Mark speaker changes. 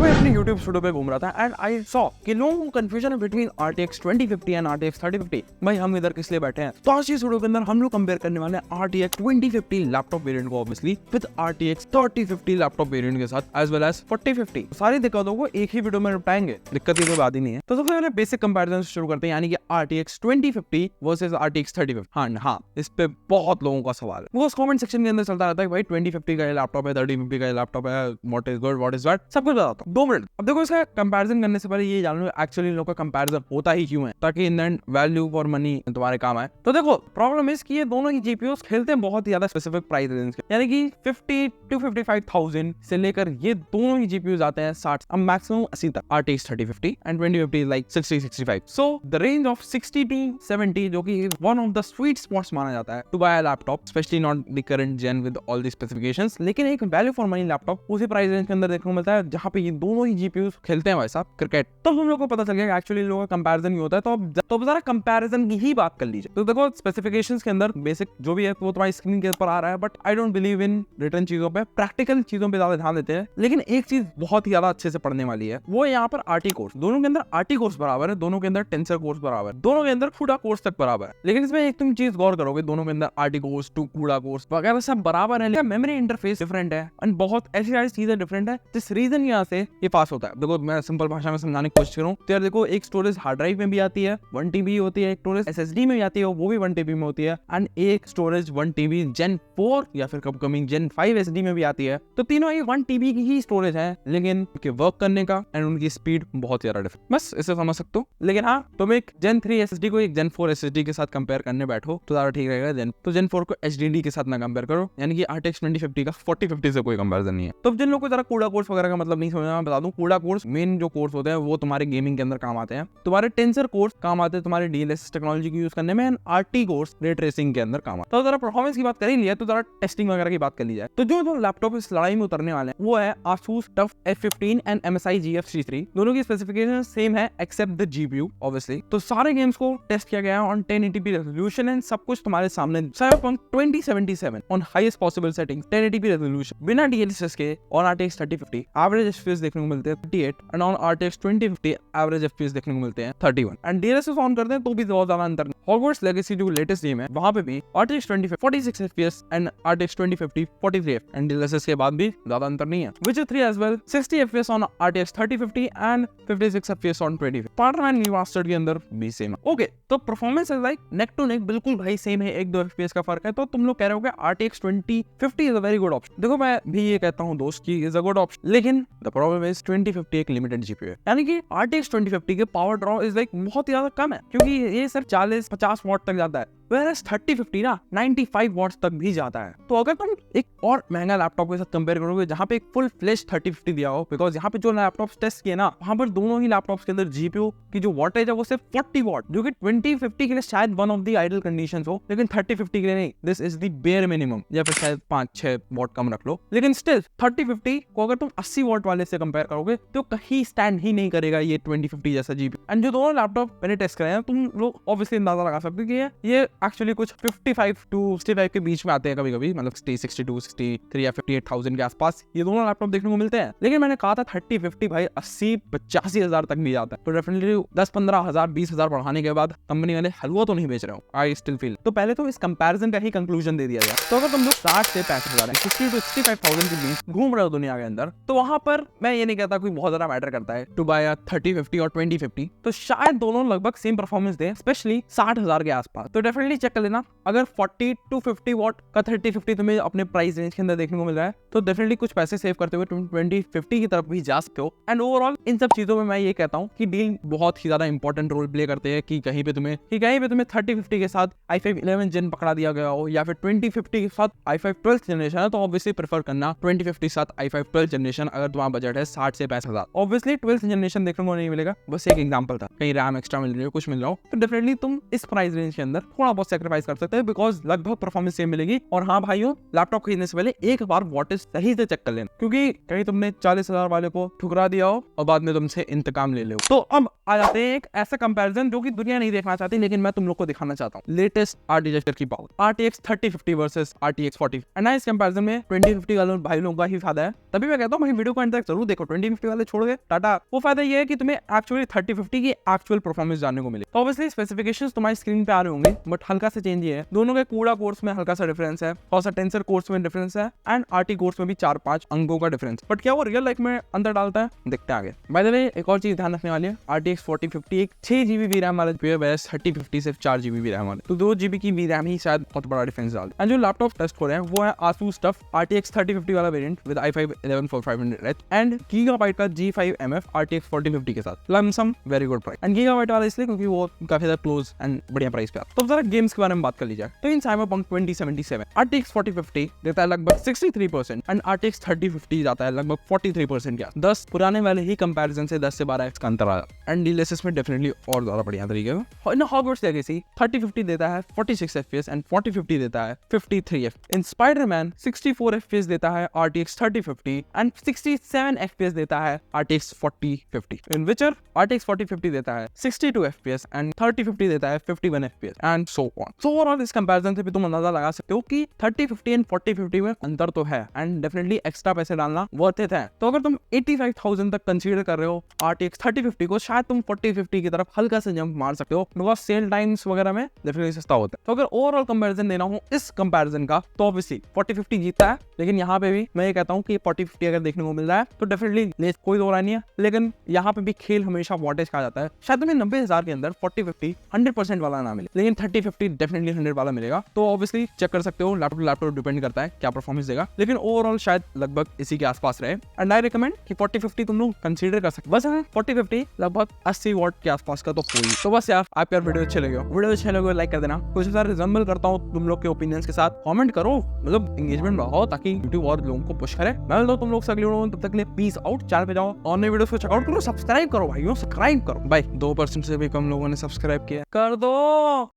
Speaker 1: मैं अपने YouTube studio पे घूम रहा था एंड आई सॉ कि लोगों को कंफ्यूजन है बिटवीन RTX 2050 एंड RTX 3050। भाई हम इधर किस लिए बैठे हैं? तो आज की स्टूडियो के अंदर हम लोग कंपेयर करने वाले हैं RTX 2050 लैपटॉप वेरिएंट को obviously with RTX 3050 laptop variant के साथ एज वेल एज 4050। सारी दिक्कतों को एक ही वीडियो में निपटाएंगे, दिक्कत की कोई बात ही नहीं है। तो सबसे पहले बेसिक कंपैरिजन से शुरू करते हैं, यानी कि RTX 2050 वर्सेस RTX 3050। हाँ, इस पे बहुत लोगों का सवाल है, वो कमेंट सेक्शन के अंदर चलता रहता है भाई 2050 का ये लैपटॉप है, 3050 का ये लैपटॉप है, what is good what is bad, सब कुछ बताता हूं 2 मिनट। अब देखो, इसका कंपैरिजन करने से पहले ये जान लो एक्चुअली इन लोगों का कंपैरिजन होता ही क्यों है, ताकि in and value for money तुम्हारे काम आए। तो देखो, प्रॉब्लम इज कि ये दोनों ही जीपीयूज खेलते हैं बहुत ही ज्यादा स्पेसिफिक प्राइस रेंज के, यानी कि 50 to 55,000 से लेकर ये दोनों ही जीपीयूज आते हैं 60 अब मैक्सिमम 80 तक। RTX 3050 and 2050 is like 60-65। So the range of 60 to 70 जो कि one of the sweet spots माना जाता है to buy a laptop, especially not the current gen with all the specifications. लेकिन एक वैल्यू फॉर मनी लैपटॉप उसी price range के अंदर देखने को मिलता है जहां पे ये दोनों ही जीपीयूज खेलते हैं भाई साहब क्रिकेट। तो हम लोग को पता चल गया कि एक्चुअली लोगों का कंपैरिजन ही होता है। तो जरा कंपैरिजन की ही बात कर लीजिए। तो देखो, स्पेसिफिकेशंस के अंदर बेसिक जो भी है वो तुम्हारी स्क्रीन के ऊपर आ रहा है, but I don't believe in return चीजों पे, प्रैक्टिकल चीजों पे ज्यादा ध्यान देते हैं। लेकिन एक चीज बहुत ही ज्यादा अच्छे से पढ़ने वाली है, वो यहाँ पर RT कोर्स। दोनों के अंदर RT कोर्स बराबर है, दोनों के अंदर टेंसर कोर्स बराबर है, दोनों के अंदर CUDA कोर्स तक बराबर है। लेकिन इसमें एक तुम चीज गौर करोगे, दोनों के अंदर RT cores to CUDA cores वगैरह सब बराबर है, लेकिन मेमोरी इंटरफेस डिफरेंट है एंड बहुत ऐसी सारी चीजें डिफरेंट है, जिस रीजन यहाँ से ये पास होता है। देखो, मैं सिंपल भाषा में समझाने की कोशिश करूँ तो यार देखो, एक स्टोरेज हार्ड ड्राइव में भी आती है 1 TB होती है, एक स्टोरेज SSD में भी आती है वो भी 1 TB में होती है, एंड एक स्टोरेज 1 TB Gen 4 या फिर कब कमिंग Gen 5 SD में भी आती है। तो तीनों ही 1 TB की ही स्टोरेज है, लेकिन उनके वर्क करने का एंड उनकी स्पीड बहुत ज्यादा डिफरेंट, बस इसे समझ सकते हो। लेकिन हाँ, तुम एक Gen 3 SSD को एक Gen 4 SSD के साथ कंपेयर करने बैठो तो ज्यादा ठीक रहेगा। तो Gen 4 को HDD के साथ ना कंपेयर करो, यानी कि RTX 2050 का 4050 से कोई कंपैरिजन नहीं है। तो जिन लोगों को जरा CUDA कोर्स वगैरह का मतलब नहीं समझना, मैं बता दूं, CUDA कोर्स मेन जो कोर्स होते हैं वो तुम्हारे गेमिंग के अंदर काम आते हैं, तुम्हारे टेंसर कोर्स काम आते हैं तुम्हारे DLSS टेक्नोलॉजी की यूज करने में, and RT course ray tracing के अंदर काम आता है। तो जरा परफॉर्मेंस की बात कर ही लिया, तो जरा टेस्टिंग वगैरह की बात कर ली जाए। तो जो लैपटॉप इस लड़ाई में उतरने वाले हैं वो है Asus TUF F15 and MSI GF33। दोनों की स्पेसिफिकेशन सेम है एक्सेप्ट द GPU ऑब्वियसली। तो सारे गेम्स को टेस्ट किया गया है ऑन 1080p रेजोल्यूशन एंड सब कुछ तुम्हारे सामने। Cyberpunk 2077 on highest possible settings 1080p resolution बिना DLSS के ऑन RTX 3050 एवरेज FPS देखने को मिलते हैं 38 and on RTX 2050 average FPS देखने को मिलते हैं 31 एंड DLSS ऑन करते हैं तो भी बहुत ज्यादा अंतर नहीं। Hogwarts Legacy जो लेटेस्ट गेम है वहां पे भी RTX 2050 46 FPS and RTX 2050 43 and DLSS के बाद भी ज्यादा अंतर नहीं है। Witcher 3 as well 60 FPS on RTX 3050 and 56 FPS on 2050। Spider-Man Remastered के अंदर भी सेम है। ओके, तो performance is like neck to neck बिल्कुल भाई सेम है, 1-2 FPS का फर्क है। तो तुम लोग कह रहे हो कि RTX 2050 is a very good option. देखो, मैं भी ये कहता हूं दोस्त की इज अ गुड ऑप्शन, लेकिन द प्रॉब्लम इज 2050 एक लिमिटेड GPU है, यानी कि RTX 2050 के पावर ड्रॉ इज लाइक बहुत ज्यादा कम है, क्योंकि ये सिर्फ 40-50 वॉट तक जाता है, whereas 3050 ना 95 वॉट्स तक भी जाता है। तो अगर तुम एक और महंगा लैपटॉप के साथ कंपेयर करोगे जहां पे एक फुल फ्लेश 3050 दिया हो, बिकॉज यहाँ पे जो लैपटॉप टेस्ट किए ना वहां पर दोनों ही लैपटॉप्स के अंदर GPU की जो वॉटेज है वो सिर्फ 40 वॉट, जो कि 2050 के लिए शायद one of the idle conditions हो, लेकिन 3050 के लिए नहीं। This is the bare minimum, या फिर शायद 5-6 वॉट कम रख लो, लेकिन स्टिल 3050 को अगर तुम 80 वॉट वाले से कंपेयर करोगे तो कहीं स्टैंड ही नहीं करेगा ये 2050 जैसा GPU। एंड जो दोनों लैपटॉप मैंने टेस्ट कराए हैं, तुम लोग ऑब्वियसली अंदाजा लगा सकते हो कि ये एक्चुअली कुछ 55 to 65 के बीच में आते हैं कभी-कभी, मतलब 62, 63 या 58,000 के आसपास ये दोनों लैपटॉप देखने को मिलते हैं। लेकिन मैंने कहा था 3050 भाई 80-85 हजार तक भी जाता है, तो डेफिनेटली 10-15 हजार 20 हजार बढ़ाने के बाद कंपनी वाले हलवा तो नहीं बेच रहे हो, आई स्टिल फील। तो पहले तो इस कंपैरिजन का ही कंक्लूजन दे दिया जाए। तो अगर तुम लोग 60 से 65 हजार 60 to 65,000 के बीच घूम रहे हो दुनिया के अंदर, तो वहां पर मैं ये नहीं कहता कोई बहुत ज्यादा मैटर करता है टू बाय 3050 और 2050, तो शायद दोनों लगभग सेम परफॉर्मेंस दे, स्पेशली 60 हजार के आसपास। तो डेफिनेटली चेक कर लेना, अगर 40 to 50 वॉट का 3050 तुम्हें अपने प्राइस रेंज के अंदर देखने को मिल रहा है तो डेफिनेटली कुछ पैसे सेव करते हुए तुम 2050 की तरफ भी जा सकते हो। एंड ओवरऑल इन सब चीजों में मैं ये कहता हूँ कि डील बहुत ही ज्यादा इंपॉर्टेंट रोल प्ले करते हैं, कि कहीं पे तुम्हें 3050 के साथ i5 11 जेन पकड़ा दिया गया हो, या फिर 2050 के साथ i5 12th जनरेशन है, तो ऑब्वियसली प्रेफर करना 2050 के साथ i5 12th जनरेशन अगर तुम्हारा बजट है 60 से 65 हजार। ऑब्वियसली 12th जनरेशन देखने को नहीं मिलेगा, बस एक एग्जांपल था, कहीं रैम एक्स्ट्रा मिल रही हो, कुछ मिल रहा हो, तो डेफिनेटली तुम इस प्राइस रेंज के अंदर थोड़ा बहुत सेक्रीफाइस कर सकते हैं बिकॉज लगभग परफॉर्मेंस सेम मिलेगी। और हाँ भाइयों, लैपटॉप खरीदने से पहले एक बार वॉटेज सही से चेक कर लेना, क्योंकि कहीं तुमने 40,000 वाले को ठुकरा दिया हो और बाद में तुमसे इंतकाम ले लो। तो अब आ जाते हैं एक ऐसा कंपैरिजन जो कि दुनिया नहीं देखना चाहती, लेकिन मैं तुम लोग को दिखाना चाहता हूँ। लेटेस्ट आर्किटेक्चर की power RTX 3050 versus RTX 40। And इस कंपैरिजन में 2050 वाले भाई लोगों का ही फायदा है। तभी मैं कहता हूँ भाई वीडियो को अंत तक जरूर देखो। 2050 वाले छोड़ गए टाटा। वो फायदा ये है कि तुम्हें एक्चुअली 3050 की एक्चुअल परफॉर्मेंस जानने को मिले। तो ऑब्वियसली स्पेसिफिकेशंस तुम्हारी स्क्रीन पे आ रहे होंगे, बट हल्का से चेंज है। दोनों के कूड़ा कोर्स में हल्का सा डिफरेंस है, थोड़ा सा टेंसर कोर्स में डिफरेंस है, एंड RT कोर्स में भी 4-5 अंकों का डिफरेंस। बट क्या वो रियल लाइफ में अंदर डालता है? देखते हैं आगे। बाय द वे एक और चीज ध्यान रखने वाली है, RTX 4050 एक 6GB वी रैम वाला वैस 3050 सिर्फ 4GB वी रैम वाले, तो 2GB की वी रैम ही शायद बहुत बड़ा डिफरेंस डाल। एंड जो लैपटॉप टेस्ट हो रहे हैं वो है ASUS TUF RTX 3050 वाला variant with i5 11500H and gigabyte का G5MF RTX 4050 के साथ। Lump sum very good price. And gigabyte वाला इसलिए क्योंकि वो काफी ज्यादा क्लोज एंड बढ़िया प्राइस पे आता है। तो जरा गेम्स के बारे में बात कर ली जाए तो इन Cyberpunk 2077 RTX 4050 देता है लगभग 63% एंड RTX 3050 जाता है लगभग 43% का। 10 पुराने वाले ही कंपैरिजन से 10 से 12x का अंतर आया। एंड डीएलएसएस में डेफिनेटली और ज्यादा बढ़िया तरीके से। हॉगवर्ट्स लेगेसी 3050 देता है 46 FPS एंड 4050 देता है 53 FPS। इन स्पाइडरमैन 64 FPS देता है RTX 3050 एंड 67 FPS देता है RTX 4050। इन विचर RTX 4050 देता है 62 FPS एंड 3050 देता है 51 FPS and so on. So overall इस कंपैरिजन से भी तुम अंदाजा लगा सकते हो कि 3050 एंड 4050 में अंतर तो है एंड डेफिनेटली एक्स्ट्रा पैसे डालना वर्थ इट है। तो अगर तुम 85,000 तक कंसीडर कर रहे हो RTX 3050 को, शायद तुम 4050 की तरफ हल्का से जंप मार सकते हो बिकॉज सेल टाइम्स वगैरह में डेफिनेटली सस्ता होता है। तो अगर ओवरऑल कंपैरिजन देना हो इस कंपैरिजन का तो ऑब्वियसली 4050 जीतता है, लेकिन यहाँ पे भी मैं ये कहता हूँ कि 4050 अगर देखने को मिल रहा है तो डेफिनेटली कोई दो राय नहीं है, लेकिन यहाँ पे भी खेल हमेशा वॉटेज का जाता है। शायद तुम्हें 90,000 के अंदर 4050 100% वाला ना मिले, लेकिन 3050 डेफिनेटली 100 वाला मिलेगा। तो ऑब्वियसली चेक कर सकते हो, लैपटॉप डिपेंड करता है क्या परफॉर्मेंस देगा, लेकिन ओवरऑल शायद लगभग इसी के आसपास रहे। एंड आई रिकमेंड कि 4050 तुम लोग कंसीडर कर सकते। बस 4050 लगभग 80 वॉट के आसपास का तो हुई। तो बस यार आपको यार वीडियो अच्छे लगे लाइक कर देना। कुछ सारे रिजम्बल करता हूँ तुम लोग के ओपिनियंस के साथ, कमेंट करो, मतलब एंगेजमेंट बढ़ाओ ताकि यूट्यूब और लोगों को पुश करे। मैं मिलता हूं तुम लोग से अगली वीडियो में, तब तक के लिए पीस आउट। चैनल पे जाओ और नई वीडियोस को चेकआउट करो, सब्सक्राइब करो भाइयों, सब्सक्राइब करो भाई। 2% से भी कम लोगों ने सब्सक्राइब किया, कर दो।